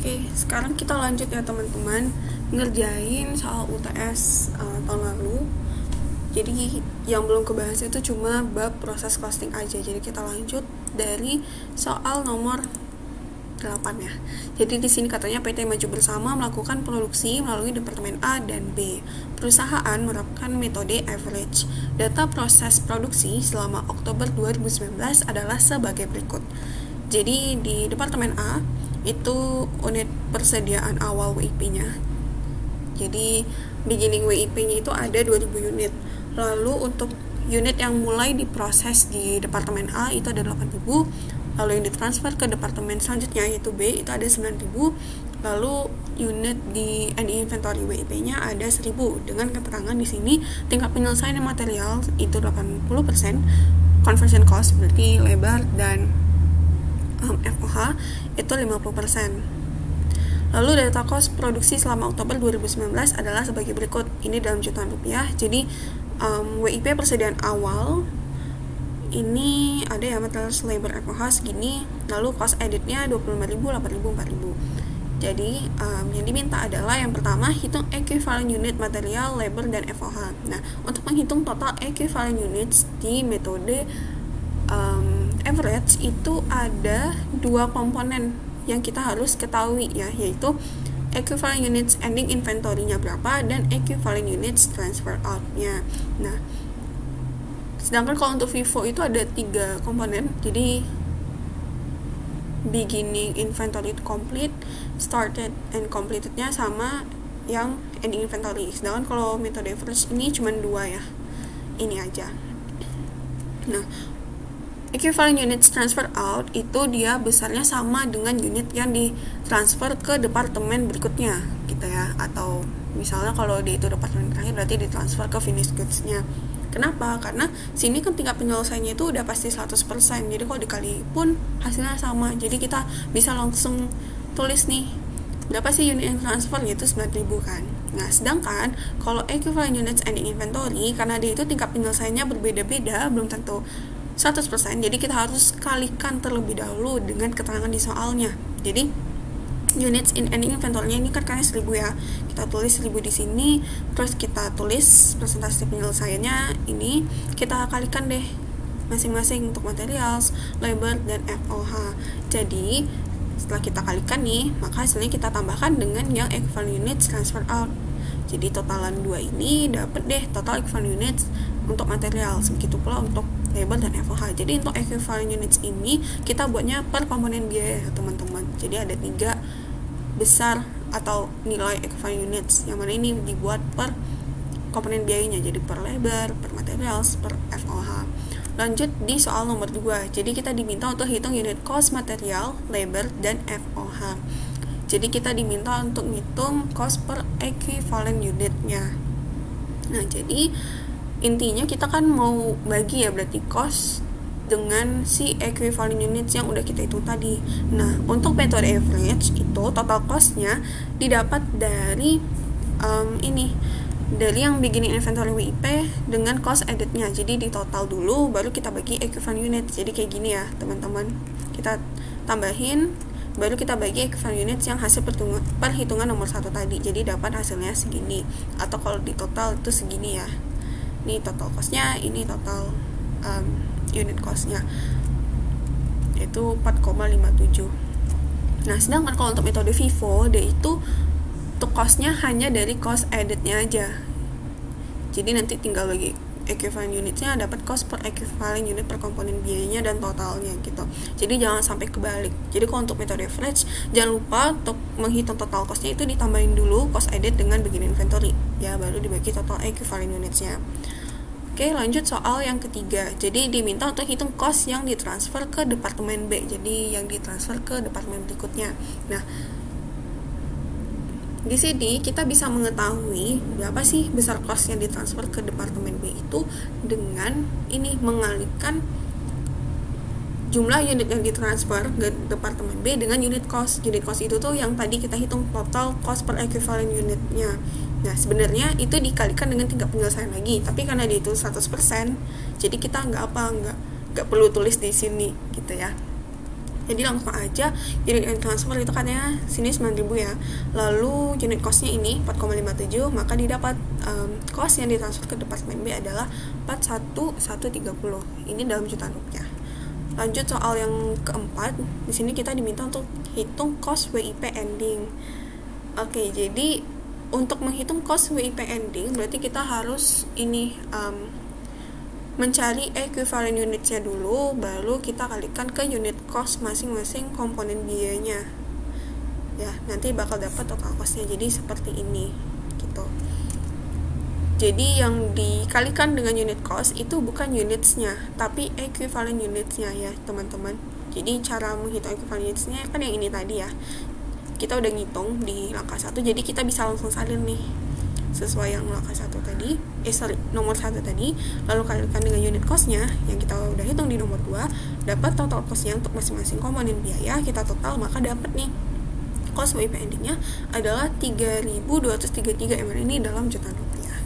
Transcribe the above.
Oke, sekarang kita lanjut ya teman-teman, ngerjain soal UTS tahun lalu. Jadi yang belum kebahas itu cuma bab proses costing aja. Jadi kita lanjut dari soal nomor 8 ya. Jadi di sini katanya PT Maju Bersama melakukan produksi melalui Departemen A dan B. Perusahaan menerapkan metode average. Data proses produksi selama Oktober 2019 adalah sebagai berikut. Jadi di Departemen A itu unit persediaan awal WIP-nya. Jadi beginning WIP-nya itu ada 2000 unit. Lalu untuk unit yang mulai diproses di Departemen A itu ada 8000. Lalu yang ditransfer ke departemen selanjutnya yaitu B itu ada 9000. Lalu unit di ending inventory WIP-nya ada 1000 dengan keterangan di sini tingkat penyelesaian material itu 80%, conversion cost berarti lebar dan FOH itu 50%. Lalu data cost produksi selama Oktober 2019 adalah sebagai berikut. Ini dalam jutaan rupiah. Jadi WIP persediaan awal ini ada ya material labor FOH segini, lalu cost editnya 25.000, 8.000, 4.000. Jadi yang diminta adalah yang pertama hitung equivalent unit material, labor, dan FOH. Nah, untuk menghitung total equivalent units di metode average itu ada dua komponen yang kita harus ketahui ya, yaitu equivalent units ending inventory-nya berapa dan equivalent units transfer out-nya. Nah, sedangkan kalau untuk FIFO itu ada 3 komponen. Jadi beginning inventory complete, started and completed-nya sama yang ending inventory. Sedangkan kalau metode average ini cuma 2 ya. Ini aja. Nah, equivalent units transfer out itu dia besarnya sama dengan unit yang ditransfer ke departemen berikutnya gitu ya, atau misalnya kalau di itu departemen terakhir berarti ditransfer ke finished goods-nya. Kenapa? Karena sini kan tingkat penyelesaiannya itu udah pasti 100%. Jadi kalau dikali pun hasilnya sama. Jadi kita bisa langsung tulis nih berapa sih unit yang transfer gitu, 9.000 kan. Nah, sedangkan kalau equivalent units ending inventory karena dia itu tingkat penyelesaiannya berbeda-beda, belum tentu 100%, jadi kita harus kalikan terlebih dahulu dengan keterangan di soalnya. Jadi units in ending inventory-nya ini kan kayaknya 1000 ya, kita tulis 1000 di sini, terus kita tulis presentasi penyelesaiannya ini, kita kalikan deh masing-masing untuk materials, labor, dan FOH. Jadi setelah kita kalikan nih, maka hasilnya kita tambahkan dengan yang equivalent units transfer out. Jadi totalan 2 ini dapat deh total equivalent units untuk material, begitu pula untuk labor dan FOH. Jadi untuk equivalent units ini kita buatnya per komponen biaya ya teman-teman. Jadi ada 3 besar atau nilai equivalent units, yang mana ini dibuat per komponen biayanya, jadi per labor, per materials, per FOH. Lanjut di soal nomor 2. Jadi kita diminta untuk hitung unit cost material, labor, dan FOH. Jadi kita diminta untuk ngitung cost per equivalent unitnya. Nah, jadi intinya kita kan mau bagi ya berarti cost dengan si equivalent units yang udah kita hitung tadi. Nah, untuk metode average itu total costnya didapat dari dari yang beginning inventory WIP dengan cost editnya. Jadi di total dulu baru kita bagi equivalent units. Jadi kayak gini ya teman-teman, kita tambahin baru kita bagi equivalent units yang hasil perhitungan nomor 1 tadi. Jadi dapat hasilnya segini, atau kalau di total itu segini ya. Ini total cost-nya, ini total unit cost-nya itu 4,57. Nah, sedangkan kalau untuk metode FIFO dia itu untuk cost-nya hanya dari cost edit-nya aja. Jadi nanti tinggal bagi equivalent unitnya dapat cost per equivalent unit per komponen biayanya dan totalnya gitu. Jadi jangan sampai kebalik. Jadi kalau untuk metode average jangan lupa untuk menghitung total cost-nya itu ditambahin dulu cost edit dengan beginning inventory ya, baru dibagi total equivalent units-nya. Oke, lanjut soal yang ketiga. Jadi diminta untuk hitung cost yang ditransfer ke departemen B. Jadi yang ditransfer ke departemen berikutnya. Nah, di sini kita bisa mengetahui berapa sih besar cost yang ditransfer ke departemen B itu dengan ini mengalihkan jumlah unit yang ditransfer ke departemen B dengan unit cost. Unit cost itu tuh yang tadi kita hitung total cost per equivalent unitnya. Nah, sebenarnya itu dikalikan dengan tingkat penyelesaian lagi, tapi karena dia itu 100%, jadi kita nggak perlu tulis di sini gitu ya. Jadi langsung aja unit transfer itu katanya sini 9.000 ya, lalu unit costnya ini 4,57, maka didapat cost yang ditransfer ke departemen B adalah 41.130. Ini dalam jutaan rupiah. Lanjut soal yang keempat, di sini kita diminta untuk hitung cost WIP ending. Oke, jadi untuk menghitung cost WIP ending berarti kita harus ini mencari equivalent unitnya dulu, baru kita kalikan ke unit cost masing-masing komponen biayanya ya, nanti bakal dapat total costnya. Jadi seperti ini gitu. Jadi yang dikalikan dengan unit cost itu bukan unitsnya, tapi equivalent unitsnya ya teman-teman. Jadi cara menghitung equivalent unitsnya kan yang ini tadi ya, kita udah ngitung di langkah 1, jadi kita bisa langsung salin nih sesuai yang langkah 1 tadi, nomor 1 tadi, lalu kalikan dengan unit costnya yang kita udah hitung di nomor 2, dapat total costnya untuk masing-masing komponen biaya, kita total, maka dapat nih cost WIP endingnya adalah 3.233 MR ini dalam jutaan rupiah.